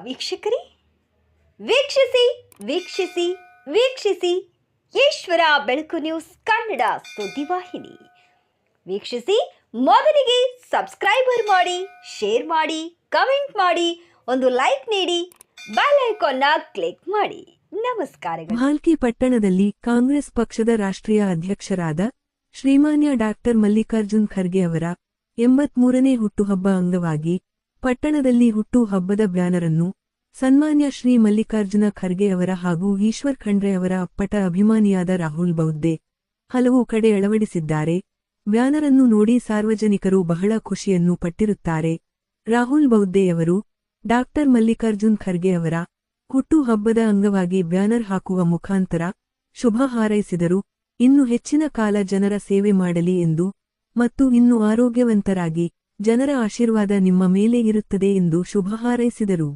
ವೀಕ್ಷಕರೇ, ವೀಕ್ಷಿಸಿ ವೀಕ್ಷಿಸಿ ವೀಕ್ಷಿಸಿ ಈಶ್ವರ ಬೆಳಕು ನ್ಯೂಸ್ ಕನ್ನಡ ಸುದ್ದಿವಾಹಿನಿ. ವೀಕ್ಷಿಸಿ, ಮೊದಲಿಗೆ ಸಬ್ಸ್ಕ್ರೈಬರ್ ಮಾಡಿ, ಶೇರ್ ಮಾಡಿ, ಕಮೆಂಟ್ ಮಾಡಿ, ಒಂದು ಲೈಕ್ ನೀಡಿ, ಬೆಲ್ ಐಕಾನ್ನ ಕ್ಲಿಕ್ ಮಾಡಿ. ನಮಸ್ಕಾರಗಳು. ಭಾಲ್ಕಿ ಪಟ್ಟಣದಲ್ಲಿ ಕಾಂಗ್ರೆಸ್ ಪಕ್ಷದ ರಾಷ್ಟ್ರೀಯ ಅಧ್ಯಕ್ಷರಾದ ಶ್ರೀಮಾನ್ಯ ಡಾಕ್ಟರ್ ಮಲ್ಲಿಕಾರ್ಜುನ್ ಖರ್ಗೆ ಅವರ 83ನೇ ಹುಟ್ಟುಹಬ್ಬ ಅಂಗವಾಗಿ ಪಟ್ಟಣದಲ್ಲಿ ಹುಟ್ಟು ಹಬ್ಬದ ಬ್ಯಾನರ್ ಅನ್ನು ಸನ್ಮಾನ್ಯ ಶ್ರೀ ಮಲ್ಲಿಕಾರ್ಜುನ ಖರ್ಗೆ ಅವರ ಹಾಗೂ ಈಶ್ವರ್ ಖಂಡ್ರೆ ಅವರ ಅಪ್ಪಟ ಅಭಿಮಾನಿಯಾದ ರಾಹುಲ್ ಬೌದ್ಧೆ ಹಲವು ಕಡೆ ಅಳವಡಿಸಿದ್ದಾರೆ. ಬ್ಯಾನರ್ ಅನ್ನು ನೋಡಿ ಸಾರ್ವಜನಿಕರು ಬಹಳ ಖುಷಿಯನ್ನು ಪಟ್ಟಿರುತ್ತಾರೆ. ರಾಹುಲ್ ಬೌದ್ಧೆಯವರು ಡಾಕ್ಟರ್ ಮಲ್ಲಿಕಾರ್ಜುನ್ ಖರ್ಗೆ ಅವರ ಹುಟ್ಟು ಹಬ್ಬದ ಅಂಗವಾಗಿ ಬ್ಯಾನರ್ ಹಾಕುವ ಮುಖಾಂತರ ಶುಭ ಹಾರೈಸಿದರು. ಇನ್ನು ಹೆಚ್ಚಿನ ಕಾಲ ಜನರ ಸೇವೆ ಮಾಡಲಿ ಎಂದು ಮತ್ತು ಇನ್ನು ಆರೋಗ್ಯವಂತರಾಗಿ ಜನರ ಆಶೀರ್ವಾದ ನಿಮ್ಮ ಮೇಲೆ ಇರುತ್ತದೆ ಎಂದು ಶುಭ ಹಾರೈಸಿದರು.